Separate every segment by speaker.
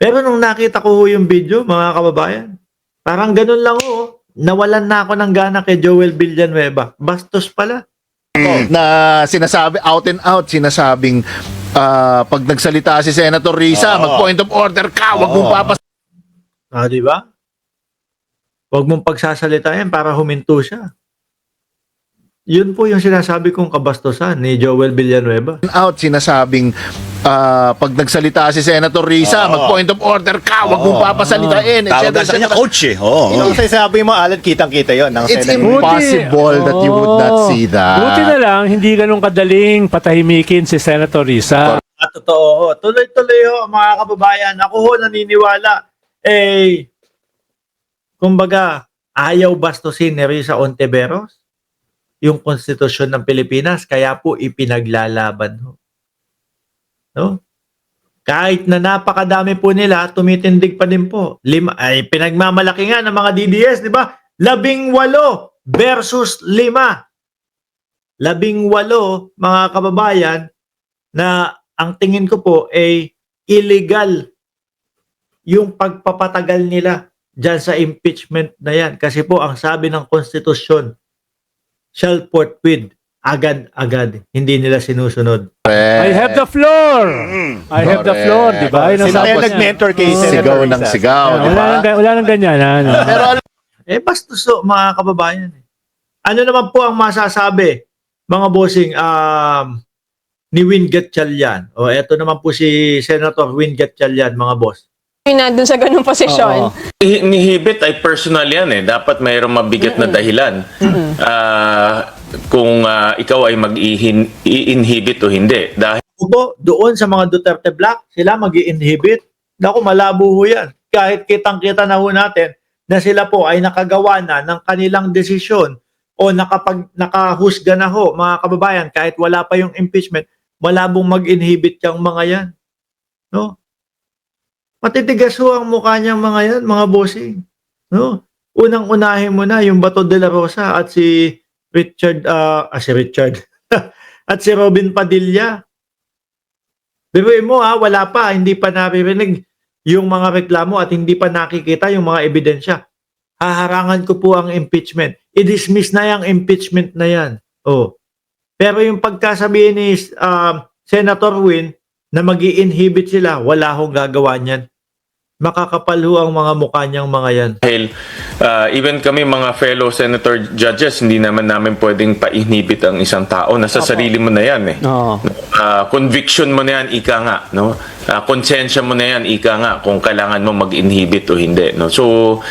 Speaker 1: Pero nung nakita ko ho yung video, mga kababayan, parang ganun lang ho. Nawalan na ako ng gana kay Joel Villanueva. Bastos pala.
Speaker 2: Na sinasabi out and out sinasabing pag nagsalita si Senator Risa, mag-point of order ka, wag mong papas.
Speaker 1: Di ba? Huwag mong pagsasalitain para huminto siya. Yun po yung sinasabi kong kabastusan ni Joel Villanueva.
Speaker 2: Out sinasabing pag nagsalita si Senator Risa, mag-point of order ka, wag mong papasalitain.
Speaker 3: Tawag ka sa kanya coach eh.
Speaker 4: Yung sasabi mo, Alan, kitang-kita yun.
Speaker 2: It's impossible that you would not see that.
Speaker 5: Buti na lang, hindi ganun kadaling patahimikin si Senator Risa.
Speaker 1: At totoo ho. Tuloy-tuloy ho, mga kababayan. Ako ho naniniwala. Kumbaga, ayaw bastusin ni Risa Ontiveros yung konstitusyon ng Pilipinas, kaya po ipinaglalaban ho. No? Kahit na napakadami po nila, tumitindig pa din po. Pinagmamalaki nga ng mga DDS, di ba? 18 versus 5. 18, mga kababayan, na ang tingin ko po ay illegal yung pagpapatagal nila dyan sa impeachment na yan. Kasi po, ang sabi ng konstitusyon, shall forthwith, agad-agad. Hindi nila sinusunod.
Speaker 5: I have the floor! I have the floor, di ba? Yun ang
Speaker 4: Sino
Speaker 5: sabi
Speaker 4: kaya
Speaker 5: niya.
Speaker 4: nag-mentor kay
Speaker 2: Sigaw
Speaker 4: Senator
Speaker 2: ng
Speaker 4: Risa?
Speaker 2: sigaw, di ba?
Speaker 5: Wala nang ganyan. Ano?
Speaker 2: Pero
Speaker 1: Bastos ho, mga kababayan. Ano naman po ang masasabi, mga bossing, ni Win Gatchalian? Eto naman po si Senator Win Gatchalian, mga boss.
Speaker 6: Na dun sa ganung posisyon.
Speaker 7: Inhibit ay personal yan eh. Dapat mayroong mabigat na dahilan. Kung ikaw ay mag-inhibit o hindi. Dahil
Speaker 1: Po, doon sa mga Duterte Black, sila mag-i-inhibit. Naku, malabo ho yan. Kahit kitang-kita na ho natin na sila po ay nakagawa na ng kanilang desisyon o nakahusga na ho, mga kababayan, kahit wala pa yung impeachment, malabong mag-inhibit yung mga yan. No? Matitigas ho ang mukha niyang mga yan, mga bossing. No? Unang-unahin mo na yung Bato de la Rosa at si Richard at si Robin Padilla. Biruin mo wala pa, hindi pa naririnig yung mga reklamo at hindi pa nakikita yung mga ebidensya. Haharangan ko po ang impeachment. I-dismiss na yung impeachment na yan. Pero yung pagkasabihin ni Senator Win na mag-i-inhibit sila, wala hong gagawa niyan. Makakapal ho ang mga mukha niyang mga yan.
Speaker 7: dahil even kami mga fellow senator judges, hindi naman namin pwedeng pa-inhibit ang isang tao. Nasa sarili mo na yan eh. Conviction mo na yan, ika nga. No? Konsensya mo na yan, ika nga, kung kailangan mo mag-inhibit o hindi. No? So,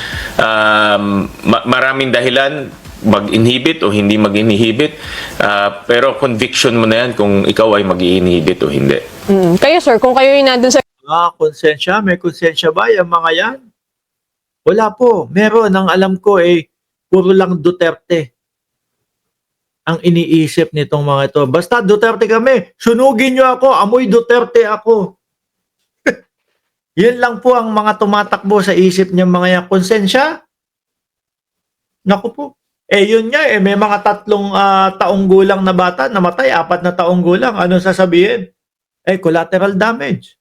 Speaker 7: maraming dahilan mag-inhibit o hindi mag-inhibit. Pero conviction mo na yan kung ikaw ay mag-inhibit o hindi.
Speaker 6: Kayo sir, kung kayo yung nandun sa
Speaker 1: Konsensya? May konsensya ba yung mga yan? Wala po. Meron. Ang alam ko puro lang Duterte ang iniisip nitong mga ito. Basta Duterte kami, sunugin nyo ako, amoy Duterte ako. Yan lang po ang mga tumatakbo sa isip niya mga yan. Konsensya? Naku po. Yun nga may mga 3 taong gulang na bata namatay, 4 na taong gulang. Ano sasabihin? Collateral damage.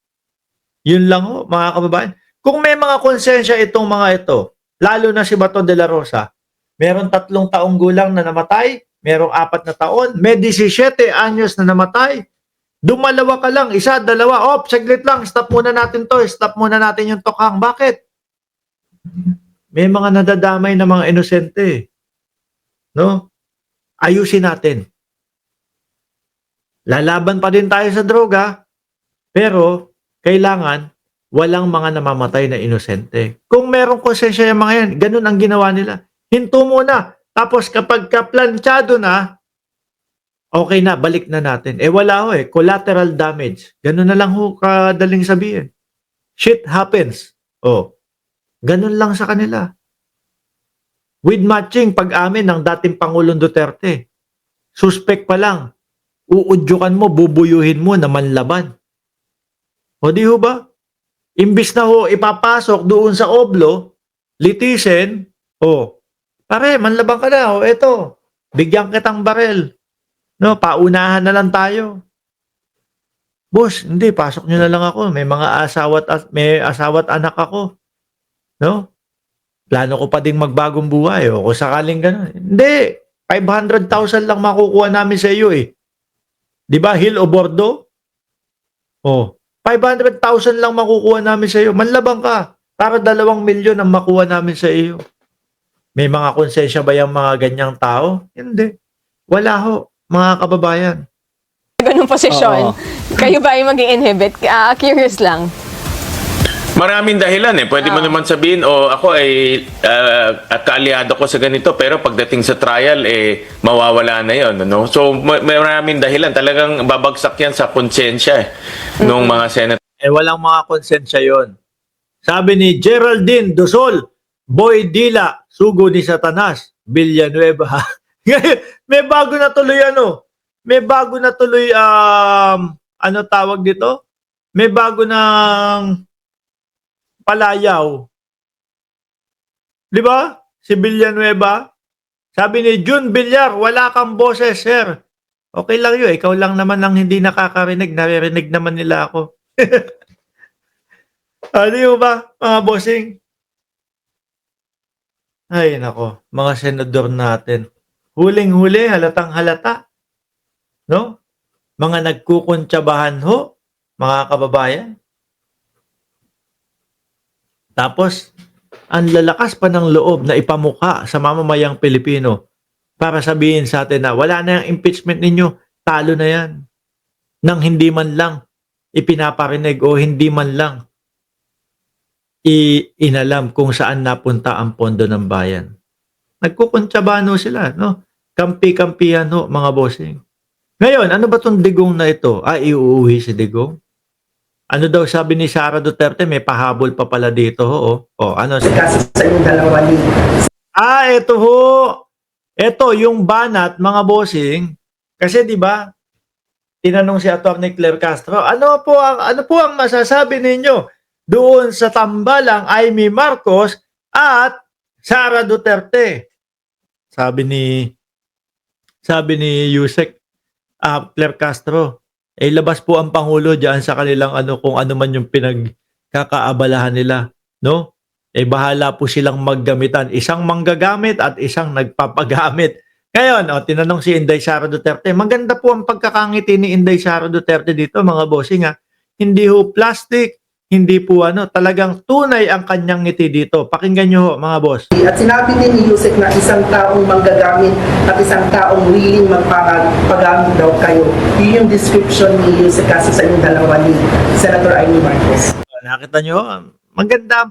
Speaker 1: Yun lang ho, mga kababayan. Kung may mga konsensya itong mga ito, lalo na si Bato de la Rosa, meron 3 taong gulang na namatay, merong 4 na taon, may 17 anyos na namatay, dumalawa ka lang, 1, 2, saglit lang, stop muna natin to, stop muna natin yung tokhang. Bakit? May mga nadadamay na mga inosente. No? Ayusin natin. Lalaban pa din tayo sa droga, pero kailangan walang mga namamatay na inosente. Kung merong konsensya yung mga yan, ganun ang ginawa nila. Hinto muna. Tapos kapag kaplanchado na, okay na, balik na natin. Wala ho collateral damage. Ganun na lang ho kadaling sabihin. Shit happens. Ganun lang sa kanila. With matching pag-amin ng dating Pangulong Duterte. Suspect pa lang. Uudyukan mo, bubuyuhin mo na manlaban. Di ho ba? Imbis na ho ipapasok doon sa oblo, litisin, pare, manlabang ka na, eto, bigyan kitang barel. No, paunahan na lang tayo. Boss, hindi, pasok nyo na lang ako. May mga may asawa't anak ako. No? Plano ko pa ding magbagong buhay. O kung sakaling gano'n. Hindi. 500,000 lang makukuha namin sa iyo eh. Di ba, Hill o Bordo? O, 500,000 lang makukuha namin sa iyo. Manlabang ka. Para 2 milyon ang makuha namin sa iyo. May mga konsensya ba yung mga ganyang tao? Hindi. Wala ho, mga kababayan.
Speaker 6: ganung posisyon, kayo ba ay mag-inhibit? Curious lang.
Speaker 7: Maraming dahilan eh. Pwede mo naman sabihin, ako ay kaalyado ko sa ganito, pero pagdating sa trial, mawawala na yon, no? So, maraming dahilan. Talagang babagsak yan sa konsensya ng mga senator.
Speaker 1: Walang mga konsensya yon. Sabi ni Geraldine Dosol, Boy Dila, sugo ni Satanas, Villanueva. May bago na tuloy May bago na tuloy, ano tawag dito? May bago ng palayaw. Di ba? Si Villanueva. Sabi ni June Villar, wala kang boses, sir. Okay lang yun. Ikaw lang naman ang hindi nakakarinig. Naririnig naman nila ako. Ano ba, mga bossing? Ay, nako. Mga senador natin. Huling-huli, halatang halata. No? Mga nagkukuntsabahan ho, mga kababayan. Tapos, ang lalakas pa ng loob na ipamukha sa mamamayang Pilipino para sabihin sa atin na wala na yung impeachment ninyo, talo na yan. Nang hindi man lang ipinaparinig o hindi man lang inalam kung saan napunta ang pondo ng bayan. Nagkukuntsabahan ho sila, no? Kampi-kampihan ho, mga bossing. Ngayon, ano ba itong digong na ito? Iuuwi si digong? Ano daw sabi ni Sara Duterte? May pahabol pa pala dito ho. Ano?
Speaker 3: Kasi sa yung dalawa ni
Speaker 1: Ito ho. Ito yung banat, mga bossing. Kasi 'di ba? Tinanong si Atty. Claire Castro, ano po ang masasabi ninyo doon sa tambalang Amy Marcos at Sara Duterte? Sabi ni Yusek Claire Castro, labas po ang Pangulo diyan sa kanilang kung ano man yung pinagkakaabalahan nila, no? Bahala po silang maggamitan, isang manggagamit at isang nagpapagamit. Ngayon, tinanong si Inday Sara Duterte, maganda po ang pagkakangiti ni Inday Sara Duterte dito, mga bossing. Hindi ho plastic, hindi po talagang tunay ang kanyang ngiti dito. Pakinggan nyo ho, mga boss.
Speaker 3: at sinabi din ni Yusek na isang taong manggagamit at isang taong willing magpagamit daw kayo. Yun yung description ni Yusek kasi sa yung dalawa ni Senator Amy Marcos.
Speaker 1: Nakita nyo, maganda ang